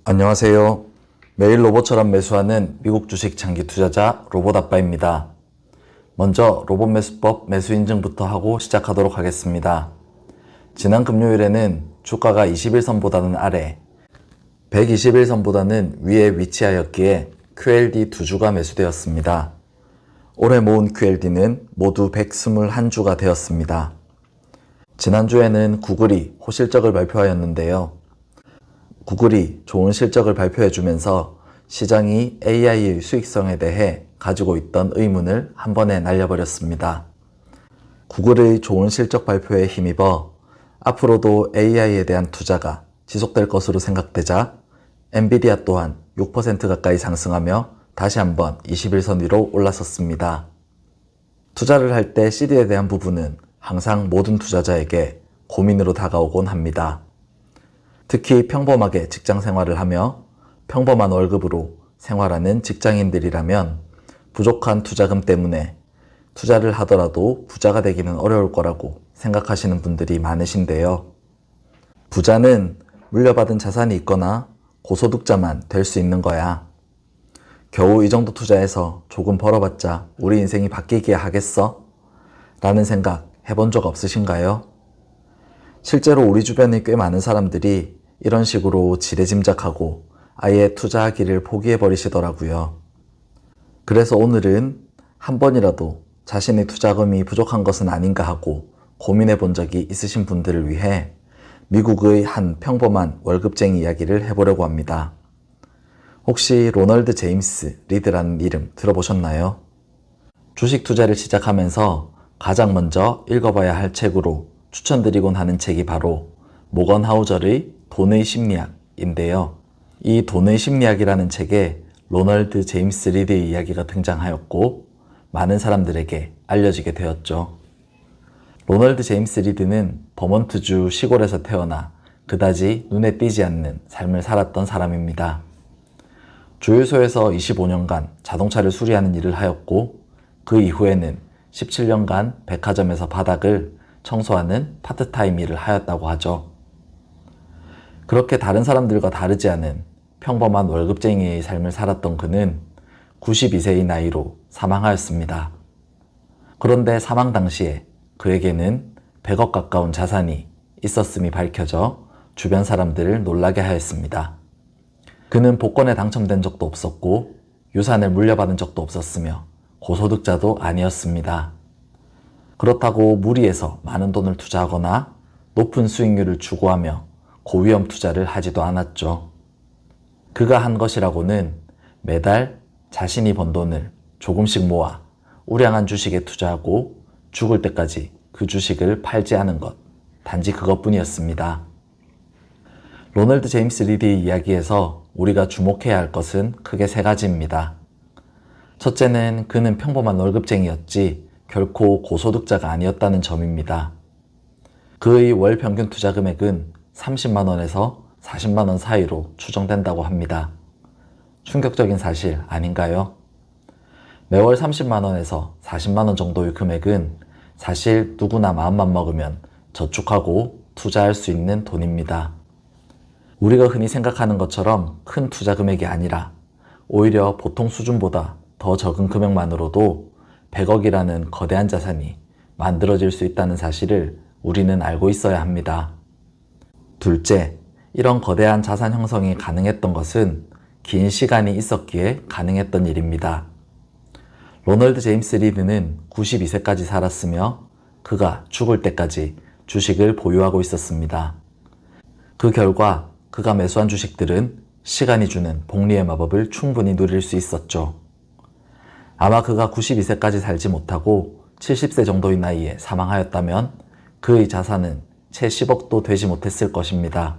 안녕하세요. 매일 로봇처럼 매수하는 미국 주식 장기 투자자 로봇 아빠입니다. 먼저 로봇 매수법 매수 인증부터 하고 시작하도록 하겠습니다. 지난 금요일에는 주가가 21선보다는 아래, 121선보다는 위에 위치하였기에 QLD 2주가 매수되었습니다. 올해 모은 QLD는 모두 121주가 되었습니다. 지난주에는 구글이 호실적을 발표하였는데요. 구글이 좋은 실적을 발표해주면서 시장이 AI의 수익성에 대해 가지고 있던 의문을 한 번에 날려버렸습니다. 구글의 좋은 실적 발표에 힘입어 앞으로도 AI에 대한 투자가 지속될 것으로 생각되자 엔비디아 또한 6% 가까이 상승하며 다시 한번 21선 위로 올라섰습니다. 투자를 할 때 CD에 대한 부분은 항상 모든 투자자에게 고민으로 다가오곤 합니다. 특히 평범하게 직장 생활을 하며 평범한 월급으로 생활하는 직장인들이라면 부족한 투자금 때문에 투자를 하더라도 부자가 되기는 어려울 거라고 생각하시는 분들이 많으신데요. 부자는 물려받은 자산이 있거나 고소득자만 될 수 있는 거야. 겨우 이 정도 투자해서 조금 벌어봤자 우리 인생이 바뀌기야 하겠어? 라는 생각 해본 적 없으신가요? 실제로 우리 주변에 꽤 많은 사람들이 이런 식으로 지레짐작하고 아예 투자하기를 포기해버리시더라고요. 그래서 오늘은 한 번이라도 자신의 투자금이 부족한 것은 아닌가 하고 고민해 본 적이 있으신 분들을 위해 미국의 한 평범한 월급쟁이 이야기를 해보려고 합니다. 혹시 로널드 제임스 리드라는 이름 들어보셨나요? 주식 투자를 시작하면서 가장 먼저 읽어봐야 할 책으로 추천드리곤 하는 책이 바로 모건 하우저의 돈의 심리학인데요. 이 돈의 심리학이라는 책에 로널드 제임스 리드의 이야기가 등장하였고 많은 사람들에게 알려지게 되었죠. 로널드 제임스 리드는 버몬트주 시골에서 태어나 그다지 눈에 띄지 않는 삶을 살았던 사람입니다. 주유소에서 25년간 자동차를 수리하는 일을 하였고 그 이후에는 17년간 백화점에서 바닥을 청소하는 파트타임 일을 하였다고 하죠. 그렇게 다른 사람들과 다르지 않은 평범한 월급쟁이의 삶을 살았던 그는 92세의 나이로 사망하였습니다. 그런데 사망 당시에 그에게는 100억 가까운 자산이 있었음이 밝혀져 주변 사람들을 놀라게 하였습니다. 그는 복권에 당첨된 적도 없었고 유산을 물려받은 적도 없었으며 고소득자도 아니었습니다. 그렇다고 무리해서 많은 돈을 투자하거나 높은 수익률을 추구하며 고위험 투자를 하지도 않았죠. 그가 한 것이라고는 매달 자신이 번 돈을 조금씩 모아 우량한 주식에 투자하고 죽을 때까지 그 주식을 팔지 않은 것, 단지 그것뿐이었습니다. 로널드 제임스 리드의 이야기에서 우리가 주목해야 할 것은 크게 세 가지입니다. 첫째는 그는 평범한 월급쟁이였지 결코 고소득자가 아니었다는 점입니다. 그의 월 평균 투자 금액은 30만원에서 40만원 사이로 추정된다고 합니다. 충격적인 사실 아닌가요? 매월 30만원에서 40만원 정도의 금액은 사실 누구나 마음만 먹으면 저축하고 투자할 수 있는 돈입니다. 우리가 흔히 생각하는 것처럼 큰 투자 금액이 아니라 오히려 보통 수준보다 더 적은 금액만으로도 100억이라는 거대한 자산이 만들어질 수 있다는 사실을 우리는 알고 있어야 합니다. 둘째, 이런 거대한 자산 형성이 가능했던 것은 긴 시간이 있었기에 가능했던 일입니다. 로널드 제임스 리드는 92세까지 살았으며 그가 죽을 때까지 주식을 보유하고 있었습니다. 그 결과 그가 매수한 주식들은 시간이 주는 복리의 마법을 충분히 누릴 수 있었죠. 아마 그가 92세까지 살지 못하고 70세 정도의 나이에 사망하였다면 그의 자산은 채 10억도 되지 못했을 것입니다.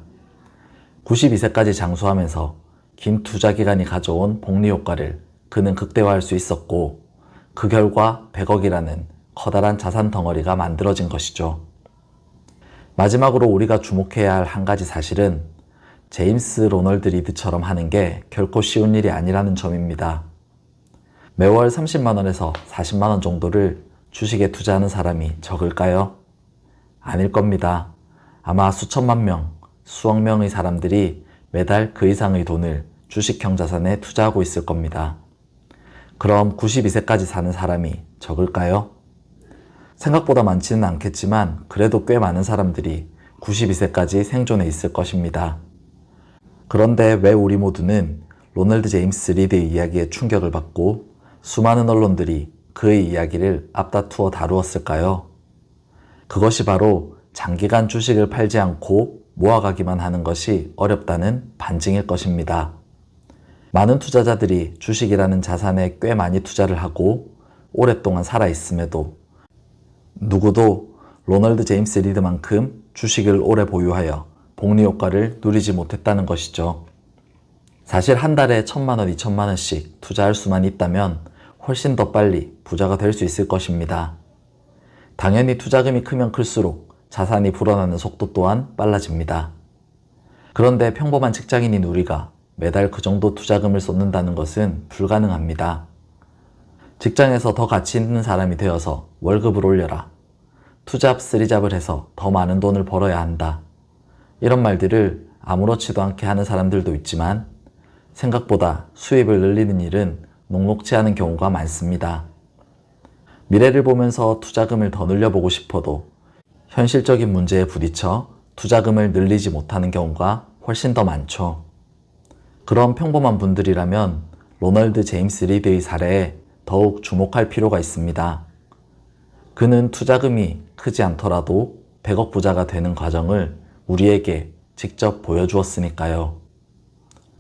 92세까지 장수하면서 긴 투자 기간이 가져온 복리 효과를 그는 극대화할 수 있었고 그 결과 100억이라는 커다란 자산 덩어리가 만들어진 것이죠. 마지막으로 우리가 주목해야 할 한 가지 사실은 제임스 로널드 리드처럼 하는 게 결코 쉬운 일이 아니라는 점입니다. 매월 30만원에서 40만원 정도를 주식에 투자하는 사람이 적을까요? 아닐 겁니다. 아마 수천만 명, 수억 명의 사람들이 매달 그 이상의 돈을 주식형 자산에 투자하고 있을 겁니다. 그럼 92세까지 사는 사람이 적을까요? 생각보다 많지는 않겠지만 그래도 꽤 많은 사람들이 92세까지 생존해 있을 것입니다. 그런데 왜 우리 모두는 로널드 제임스 리드의 이야기에 충격을 받고 수많은 언론들이 그의 이야기를 앞다투어 다루었을까요? 그것이 바로 장기간 주식을 팔지 않고 모아가기만 하는 것이 어렵다는 반증일 것입니다. 많은 투자자들이 주식이라는 자산에 꽤 많이 투자를 하고 오랫동안 살아있음에도 누구도 로널드 제임스 리드만큼 주식을 오래 보유하여 복리 효과를 누리지 못했다는 것이죠. 사실 한 달에 1,000만 원, 2,000만 원씩 투자할 수만 있다면 훨씬 더 빨리 부자가 될 수 있을 것입니다. 당연히 투자금이 크면 클수록 자산이 불어나는 속도 또한 빨라집니다. 그런데 평범한 직장인인 우리가 매달 그 정도 투자금을 쏟는다는 것은 불가능합니다. 직장에서 더 가치 있는 사람이 되어서 월급을 올려라. 투잡, 쓰리잡을 해서 더 많은 돈을 벌어야 한다. 이런 말들을 아무렇지도 않게 하는 사람들도 있지만 생각보다 수입을 늘리는 일은 녹록지 않은 경우가 많습니다. 미래를 보면서 투자금을 더 늘려보고 싶어도 현실적인 문제에 부딪혀 투자금을 늘리지 못하는 경우가 훨씬 더 많죠. 그런 평범한 분들이라면 로널드 제임스 리드의 사례에 더욱 주목할 필요가 있습니다. 그는 투자금이 크지 않더라도 100억 부자가 되는 과정을 우리에게 직접 보여주었으니까요.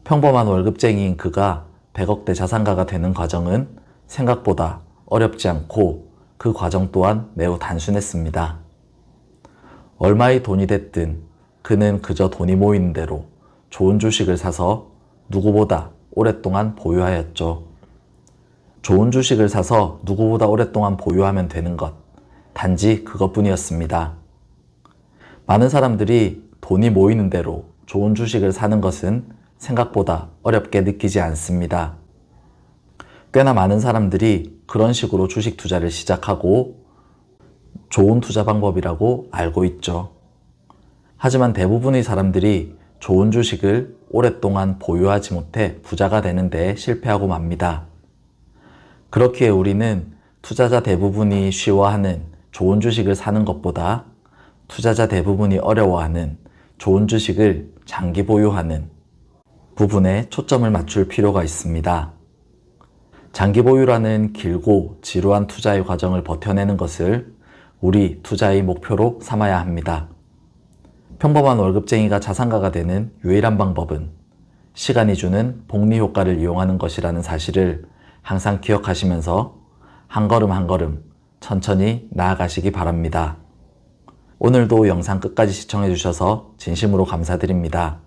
평범한 월급쟁이인 그가 100억대 자산가가 되는 과정은 생각보다 어렵지 않고 그 과정 또한 매우 단순했습니다. 얼마의 돈이 됐든 그는 그저 돈이 모이는 대로 좋은 주식을 사서 누구보다 오랫동안 보유하였죠. 좋은 주식을 사서 누구보다 오랫동안 보유하면 되는 것, 단지 그것뿐이었습니다. 많은 사람들이 돈이 모이는 대로 좋은 주식을 사는 것은 생각보다 어렵게 느끼지 않습니다. 꽤나 많은 사람들이 그런 식으로 주식 투자를 시작하고 좋은 투자 방법이라고 알고 있죠. 하지만 대부분의 사람들이 좋은 주식을 오랫동안 보유하지 못해 부자가 되는 데 실패하고 맙니다. 그렇기에 우리는 투자자 대부분이 쉬워하는 좋은 주식을 사는 것보다 투자자 대부분이 어려워하는 좋은 주식을 장기 보유하는 부분에 초점을 맞출 필요가 있습니다. 장기 보유라는 길고 지루한 투자의 과정을 버텨내는 것을 우리 투자의 목표로 삼아야 합니다. 평범한 월급쟁이가 자산가가 되는 유일한 방법은 시간이 주는 복리 효과를 이용하는 것이라는 사실을 항상 기억하시면서 한 걸음 한 걸음 천천히 나아가시기 바랍니다. 오늘도 영상 끝까지 시청해 주셔서 진심으로 감사드립니다.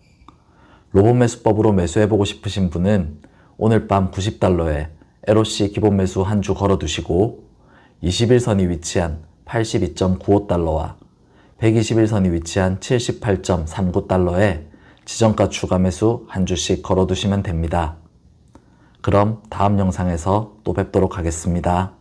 로봇 매수법으로 매수해보고 싶으신 분은 오늘 밤 90달러에 LOC 기본 매수 한 주 걸어두시고 21선이 위치한 82.95달러와 121선이 위치한 78.39달러에 지정가 추가 매수 한 주씩 걸어두시면 됩니다. 그럼 다음 영상에서 또 뵙도록 하겠습니다.